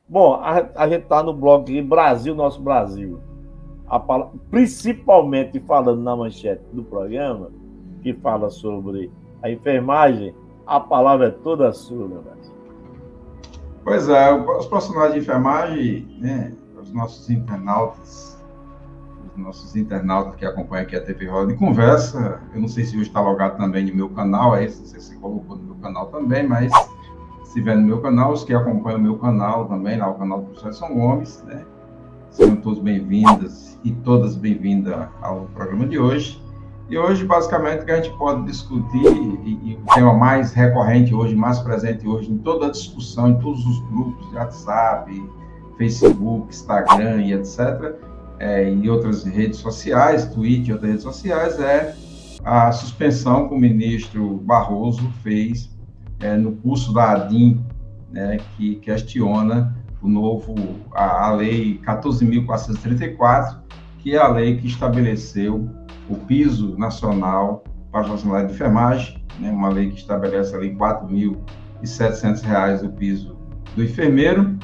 Bom, a gente está no blog aqui, Brasil, Nosso Brasil. Principalmente falando na manchete do programa, que fala sobre a enfermagem, a palavra é toda sua, meu velho. Pois é, os profissionais de enfermagem, né, os nossos internautas que acompanham aqui a TV Roda de Conversa, eu não sei se hoje está logado também no meu canal, não sei se você colocou no meu canal também, mas se estiver no meu canal, os que acompanham o meu canal também, lá o canal do professor Edson Gomes, né, sejam todos bem-vindas e todas bem-vindas ao programa de hoje. E hoje, basicamente, que a gente pode discutir, e o tema mais recorrente hoje, mais presente hoje em toda a discussão, em todos os grupos de WhatsApp, Facebook, Instagram e etc., e outras redes sociais, Twitter e outras redes sociais, é a suspensão que o ministro Barroso fez no curso da ADIM, né, que questiona a lei 14.434, que é a lei que estabeleceu o piso nacional para os profissionais de enfermagem, né, uma lei que estabelece ali R$ 4.700 o piso do enfermeiro,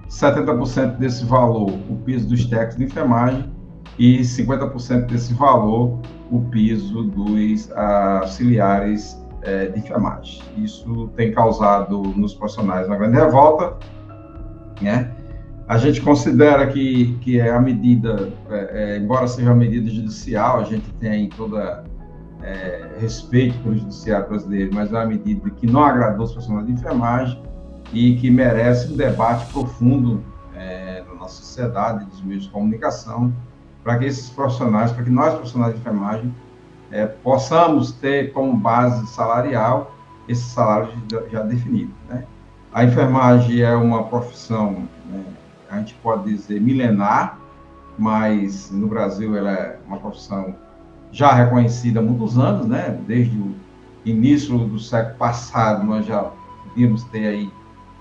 70% desse valor o piso dos técnicos de enfermagem e 50% desse valor o piso dos auxiliares de enfermagem. Isso tem causado nos profissionais uma grande revolta, né? A gente considera que é a medida, embora seja uma medida judicial, a gente tem toda respeito pelo judiciário brasileiro, mas é uma medida que não agradou os profissionais de enfermagem e que merece um debate profundo na nossa sociedade, dos meios de comunicação, para que esses profissionais, para que nós profissionais de enfermagem possamos ter como base salarial esse salário já definido, né? A enfermagem é uma profissão, né, a gente pode dizer milenar, mas no Brasil ela é uma profissão já reconhecida há muitos anos, né? Desde o início do século passado, nós já podíamos ter aí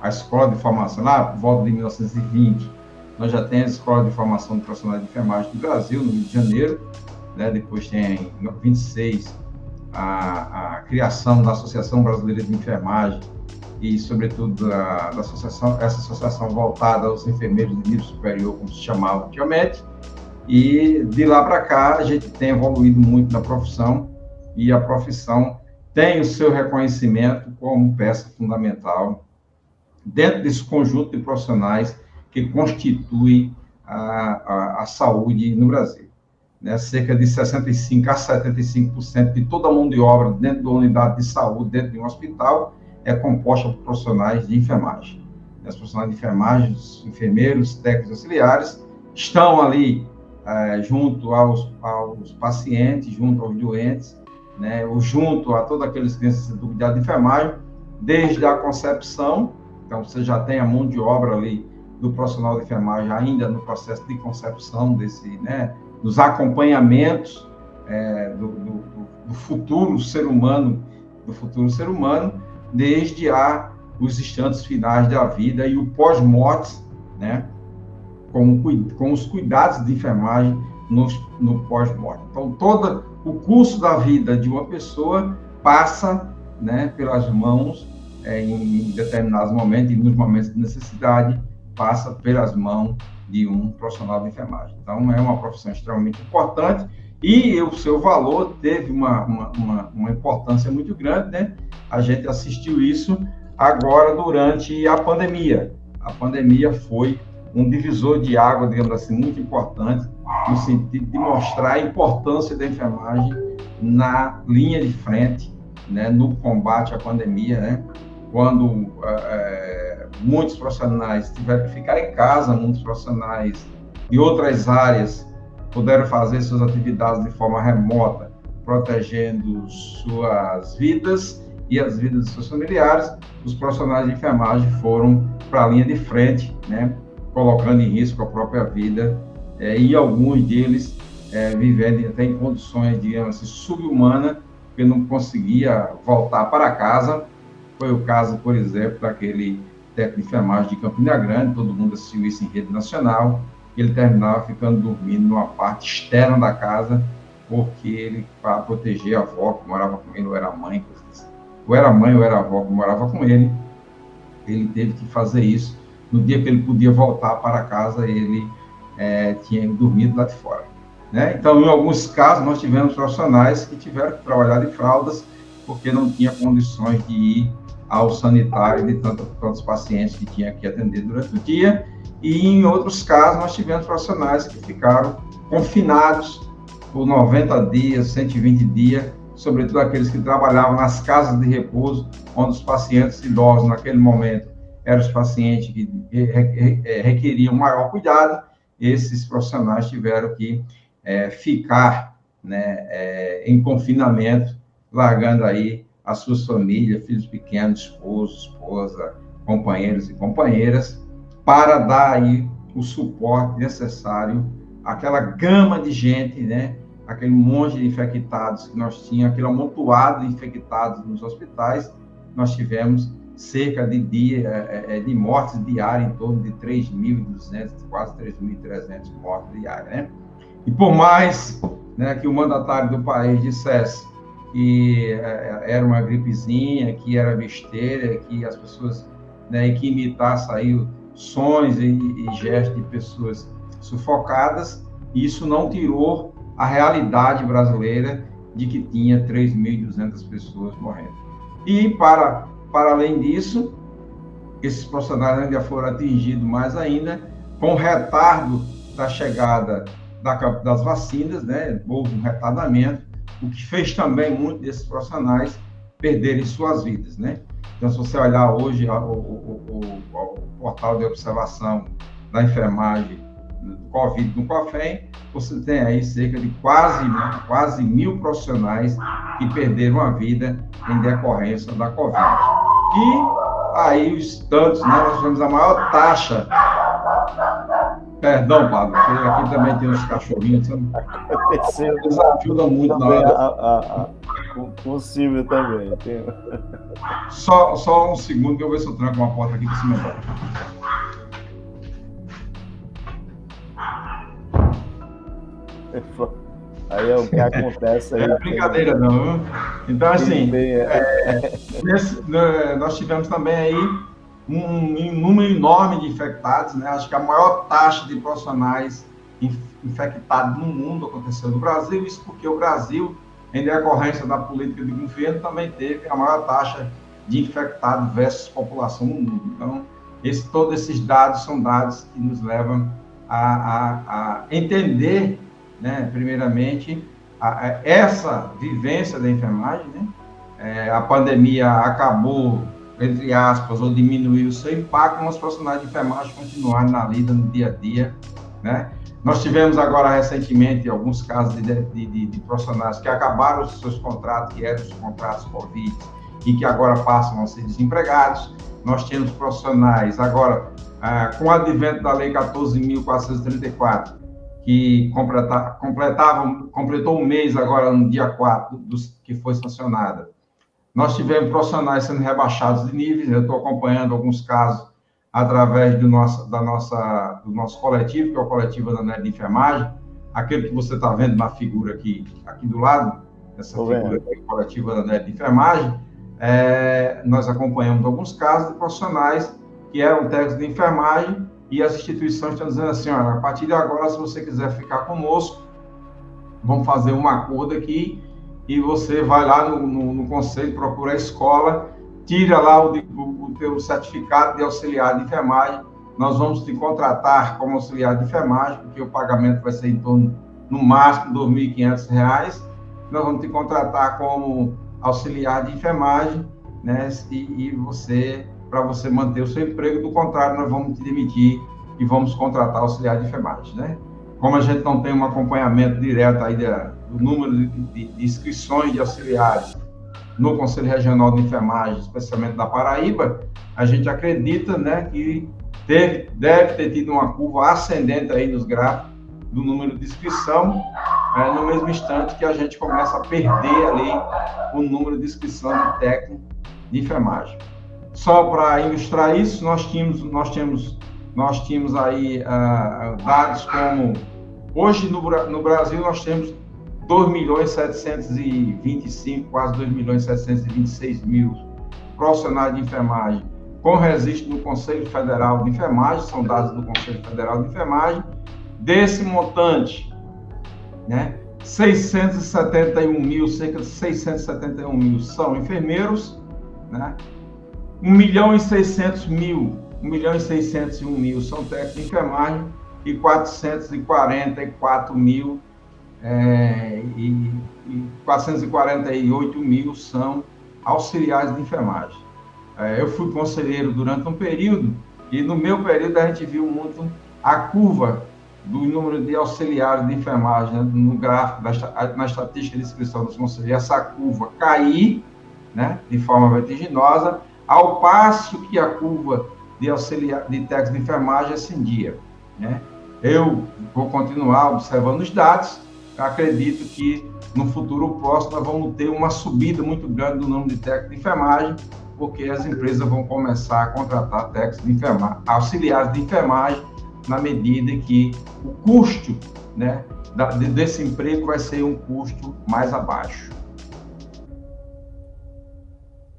a escola de formação, lá por volta de 1920, nós já temos a escola de formação de profissionais de enfermagem do Brasil, no Rio de Janeiro, né? Depois tem, em 26, a criação da Associação Brasileira de Enfermagem e, sobretudo, da associação, essa associação voltada aos enfermeiros de nível superior, como se chamava antigamente. E de lá para cá a gente tem evoluído muito na profissão e a profissão tem o seu reconhecimento como peça fundamental dentro desse conjunto de profissionais que constitui a saúde no Brasil. Né? Cerca de 65% a 75% de toda a mão de obra dentro da unidade de saúde, dentro de um hospital, é composta por profissionais de enfermagem. Os profissionais de enfermagem, os enfermeiros, técnicos auxiliares, estão ali junto aos pacientes, junto aos doentes, né, ou junto a todos aqueles que necessitam do cuidado de enfermagem, desde a concepção. Então, você já tem a mão de obra ali do profissional de enfermagem ainda no processo de concepção dos acompanhamentos do futuro ser humano, desde os instantes finais da vida e o pós-morte, né, com os cuidados de enfermagem no pós-morte. Então, todo o curso da vida de uma pessoa passa, né, pelas mãos, em determinados momentos, e nos momentos de necessidade, passa pelas mãos de um profissional de enfermagem. Então, é uma profissão extremamente importante e o seu valor teve uma importância muito grande, né? A gente assistiu isso agora durante a pandemia. A pandemia foi um divisor de água, digamos assim, muito importante, no sentido de mostrar a importância da enfermagem na linha de frente, né, no combate à pandemia, né? Quando muitos profissionais tiveram que ficar em casa, muitos profissionais de outras áreas puderam fazer suas atividades de forma remota, protegendo suas vidas e as vidas de seus familiares. Os profissionais de enfermagem foram para a linha de frente, né, colocando em risco a própria vida, e alguns deles vivendo até em condições, digamos assim, subhumanas, porque não conseguia voltar para casa. Foi o caso, por exemplo, daquele técnico de enfermagem de Campina Grande, todo mundo assistiu isso em rede nacional, ele terminava ficando dormindo numa parte externa da casa, porque ele, para proteger a avó que morava com ele, ou era a mãe, ou era a avó que morava com ele teve que fazer isso no dia que ele podia voltar para casa, ele tinha dormido lá de fora. Né? Então, em alguns casos, nós tivemos profissionais que tiveram que trabalhar de fraldas porque não tinha condições de ir ao sanitário de tantos pacientes que tinha que atender durante o dia. E, em outros casos, nós tivemos profissionais que ficaram confinados por 90 dias, 120 dias, sobretudo aqueles que trabalhavam nas casas de repouso, onde os pacientes idosos, naquele momento, eram os pacientes que requeriam maior cuidado. Esses profissionais tiveram que ficar, né, em confinamento, largando aí as suas famílias, filhos pequenos, esposa, companheiros e companheiras, para dar aí o suporte necessário àquela gama de gente, né, aquele monte de infectados que nós tínhamos, aquele amontoado de infectados nos hospitais. Nós tivemos cerca de mortes diárias, em torno de 3.200, quase 3.300 mortes diárias, né? E por mais, né, que o mandatário do país dissesse que era uma gripezinha, que era besteira, que as pessoas, né, que imitassem aí sons e gestos de pessoas sufocadas, isso não tirou a realidade brasileira de que tinha 3.200 pessoas morrendo. E, para além disso, esses profissionais ainda foram atingidos mais ainda com o retardo da chegada das vacinas, né? Houve um retardamento, o que fez também muitos desses profissionais perderem suas vidas, né? Então, se você olhar hoje o portal de observação da enfermagem do Covid no COFEM, você tem aí cerca de quase 1.000 profissionais que perderam a vida em decorrência da Covid. E aí os tantos, né, nós tivemos a maior taxa. Perdão, Pablo, porque aqui também tem uns cachorrinhos, eles ajudam muito na hora. Com o Silvio também. Só um segundo que eu vou ver se eu tranco uma porta aqui para se melhor. Aí é o que acontece aí. Não é brincadeira, não. Então, assim, nós tivemos também aí um número enorme de infectados, né? Acho que a maior taxa de profissionais infectados no mundo aconteceu no Brasil, isso porque o Brasil, em decorrência da política de governo, também teve a maior taxa de infectados versus população no mundo. Então, todos esses dados são dados que nos levam a entender, né, primeiramente, essa vivência da enfermagem, né? A pandemia acabou, entre aspas, ou diminuiu o seu impacto, mas os profissionais de enfermagem continuaram na lida, no dia a dia, né? Nós tivemos agora, recentemente, alguns casos de profissionais que acabaram os seus contratos, que eram os contratos Covid, e que agora passam a ser desempregados. Nós temos profissionais, agora, com o advento da Lei 14.434, que completou um mês agora, no dia 4, que foi sancionada. Nós tivemos profissionais sendo rebaixados de níveis. Eu estou acompanhando alguns casos através do nosso coletivo, que é o Coletivo Anané de Enfermagem, aquele que você está vendo na figura aqui do lado, essa figura aqui, o Coletivo Anané de Enfermagem. Nós acompanhamos alguns casos de profissionais que eram técnicos de enfermagem, e as instituições estão dizendo assim: olha, a partir de agora, se você quiser ficar conosco, vamos fazer um acordo aqui, e você vai lá no conselho, procura a escola, tira lá o teu certificado de auxiliar de enfermagem, nós vamos te contratar como auxiliar de enfermagem, porque o pagamento vai ser em torno, no máximo, R$ 2.500, nós vamos te contratar como auxiliar de enfermagem, né? E para você manter o seu emprego, do contrário, nós vamos te demitir e vamos contratar auxiliar de enfermagem, né? Como a gente não tem um acompanhamento direto aí do número de inscrições de auxiliares no Conselho Regional de Enfermagem, especialmente da Paraíba, a gente acredita, né, que deve ter tido uma curva ascendente aí nos gráficos do número de inscrição, no mesmo instante que a gente começa a perder ali o número de inscrição de técnico de enfermagem. Só para ilustrar isso, nós tínhamos aí dados como, hoje no Brasil nós temos 2.725.000, quase 2.726.000 profissionais de enfermagem com registro do Conselho Federal de Enfermagem, são dados do Conselho Federal de Enfermagem. Desse montante, né, 671 mil, cerca de 671 mil são enfermeiros, né, 1.601 mil são técnicos de enfermagem e 444 mil e 448 mil são auxiliares de enfermagem. Eu fui conselheiro durante um período e no meu período a gente viu muito a curva do número de auxiliares de enfermagem, né, no gráfico, na estatística de inscrição dos conselheiros, essa curva cair, né, de forma vertiginosa, ao passo que a curva de técnicos de enfermagem ascendia, né? Eu vou continuar observando os dados, acredito que no futuro próximo nós vamos ter uma subida muito grande do número de técnicos de enfermagem, porque as empresas vão começar a contratar técnicos de enfermagem, auxiliares de enfermagem, na medida que o custo, né, desse emprego vai ser um custo mais abaixo.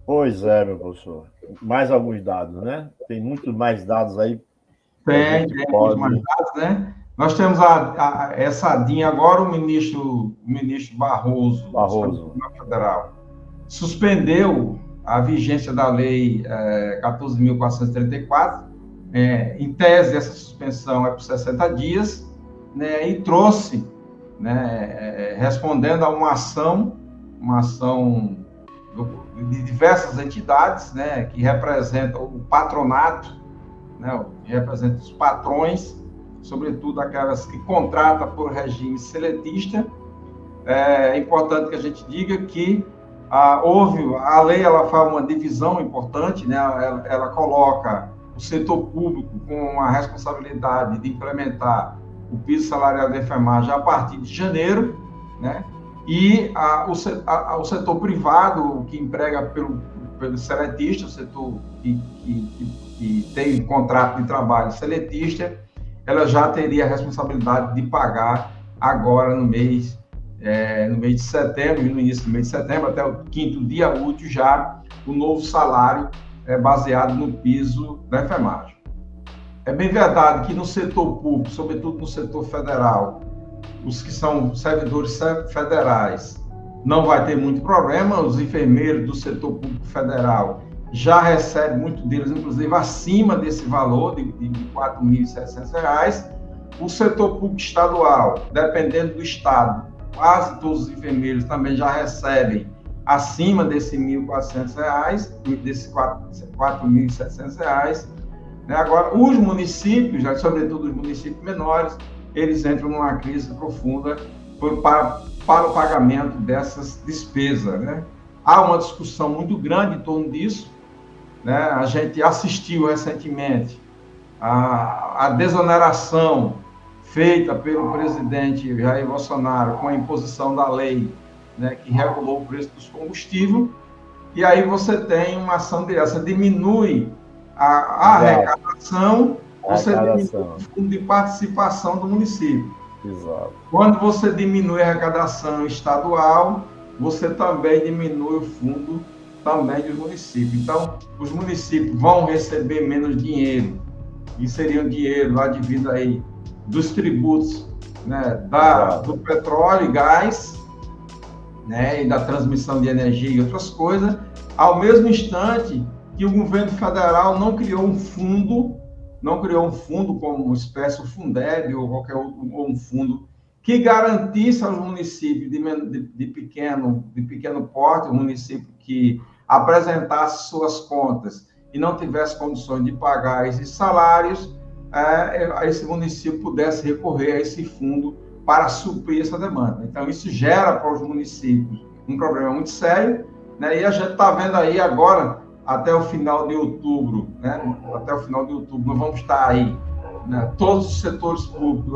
Pois é, meu professor. Mais alguns dados, né? Tem muitos mais dados aí. Tem mais dados, né? Nós temos essa DIN agora, o ministro Barroso. Do Tribunal Federal, suspendeu a vigência da lei 14.434. Em tese, essa suspensão é por 60 dias, né, e trouxe, né, respondendo a uma ação de diversas entidades, né, que representam o patronato, né, que representam os patrões, sobretudo aquelas que contratam por regime seletista. É importante que a gente diga que a lei, ela faz uma divisão importante, né, ela coloca o setor público com uma responsabilidade de implementar o piso salarial da enfermagem a partir de janeiro, né? E o setor privado, que emprega pelo seletista, o setor que tem um contrato de trabalho seletista, ela já teria a responsabilidade de pagar agora no mês de setembro, no início do mês de setembro, até o 5º dia útil já, o novo salário baseado no piso da enfermagem. É bem verdade que no setor público, sobretudo no setor federal, os que são servidores federais, não vai ter muito problema. Os enfermeiros do setor público federal já recebem, muito deles, inclusive, acima desse valor de R$ 4.700. O setor público estadual, dependendo do estado, quase todos os enfermeiros também já recebem acima desse R$ 1.400, desses R$ 4.700. Agora, os municípios, sobretudo os municípios menores, eles entram numa crise profunda para o pagamento dessas despesas, né? Há uma discussão muito grande em torno disso, né? A gente assistiu recentemente a desoneração feita pelo presidente Jair Bolsonaro com a imposição da lei, né, que regulou o preço dos combustíveis, e aí você tem uma ação dessa, diminui a arrecadação, você diminui o fundo de participação do município. Exato. Quando você diminui a arrecadação estadual, você também diminui o fundo também dos municípios. Então, os municípios vão receber menos dinheiro, e seria um dinheiro advindo aí dos tributos, né, do petróleo e gás, né, e da transmissão de energia e outras coisas, ao mesmo instante que o governo federal não criou um fundo como uma espécie de Fundeb ou qualquer outro, ou um fundo que garantisse aos municípios de pequeno porte, o município que apresentasse suas contas e não tivesse condições de pagar esses salários, esse município pudesse recorrer a esse fundo para suprir essa demanda. Então, isso gera para os municípios um problema muito sério, né? E a gente está vendo aí agora, até o final de outubro, né? Até o final de outubro, nós vamos estar aí, né? Todos os setores públicos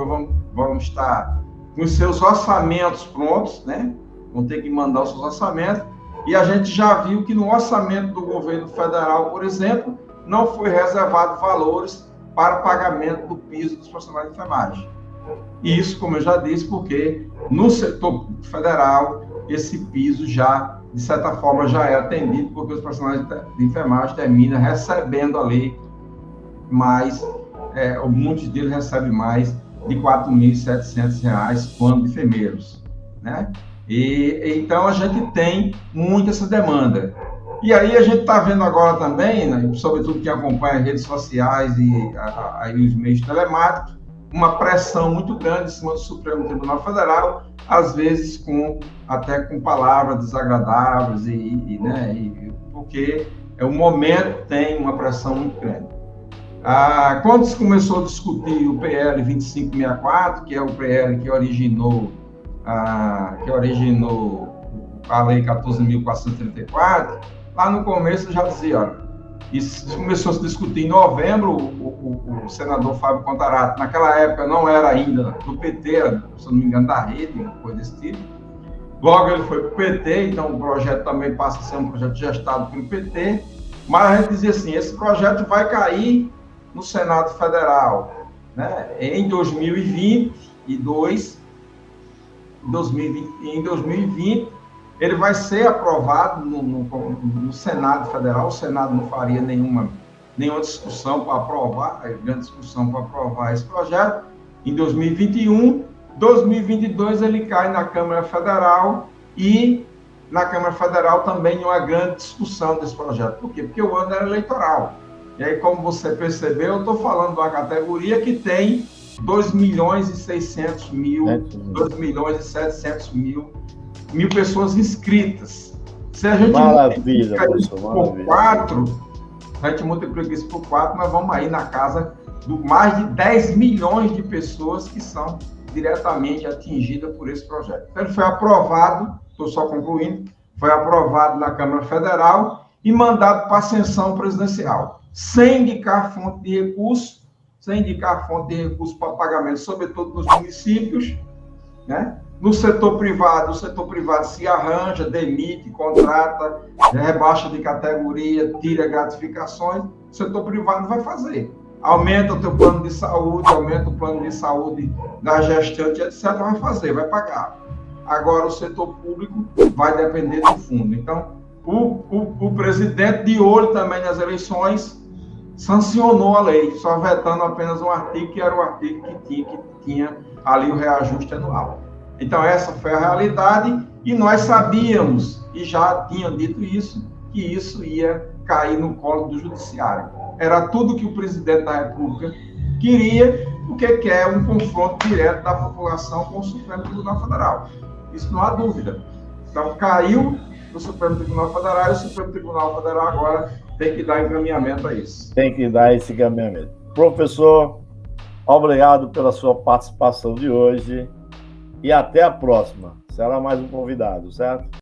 vamos estar com os seus orçamentos prontos, né? Vão ter que mandar os seus orçamentos, e a gente já viu que no orçamento do governo federal, por exemplo, não foi reservado valores para pagamento do piso dos profissionais de enfermagem. Isso, como eu já disse, porque no setor federal esse piso já de certa forma, já é atendido, porque os profissionais de enfermagem terminam recebendo ali mais, muitos deles recebem mais de R$ 4.700 quando enfermeiros, né? Então, a gente tem muito essa demanda. E aí, a gente está vendo agora também, né, sobretudo quem acompanha as redes sociais e os meios telemáticos, uma pressão muito grande em cima do Supremo Tribunal Federal, às vezes até com palavras desagradáveis, porque o momento tem uma pressão muito grande. Quando se começou a discutir o PL 2564, que é o PL que originou a Lei 14.434, lá no começo eu já dizia, olha, isso começou a se discutir em novembro, o senador Fábio Contarato, naquela época não era ainda do PT, era, se não me engano, da Rede, uma coisa desse tipo. Logo ele foi para o PT, então o projeto também passa a ser um projeto gestado pelo PT, mas a gente dizia assim, esse projeto vai cair no Senado Federal, né? Em 2022, em 2020, ele vai ser aprovado no Senado Federal. O Senado não faria nenhuma discussão para aprovar, grande discussão para aprovar esse projeto. Em 2021, 2022 ele cai na Câmara Federal e na Câmara Federal também uma grande discussão desse projeto. Por quê? Porque o ano era eleitoral. E aí, como você percebeu, eu estou falando de uma categoria que tem 2.700.000 pessoas inscritas. Se a gente multiplica isso por 4, nós vamos aí na casa de mais de 10 milhões de pessoas que são diretamente atingidas por esse projeto. Então, ele foi aprovado, estou só concluindo, foi aprovado na Câmara Federal e mandado para a ascensão presidencial, sem indicar fonte de recurso, para pagamento, sobretudo nos municípios, né? No setor privado, se arranja, demite, contrata, rebaixa de categoria, tira gratificações, o setor privado vai fazer. Aumenta o teu plano de saúde, aumenta o plano de saúde da gestante, etc., vai fazer, vai pagar. Agora, o setor público vai depender do fundo. Então, o presidente, de olho também nas eleições, sancionou a lei, só vetando apenas um artigo, que era o artigo que tinha ali o reajuste anual. Então, essa foi a realidade, e nós sabíamos, e já tinham dito isso, que isso ia cair no colo do judiciário. Era tudo que o presidente da República queria, porque quer um confronto direto da população com o Supremo Tribunal Federal. Isso não há dúvida. Então, caiu no Supremo Tribunal Federal, e o Supremo Tribunal Federal agora tem que dar encaminhamento a isso. Tem que dar esse encaminhamento. Professor, obrigado pela sua participação de hoje e até a próxima. Será mais um convidado, certo?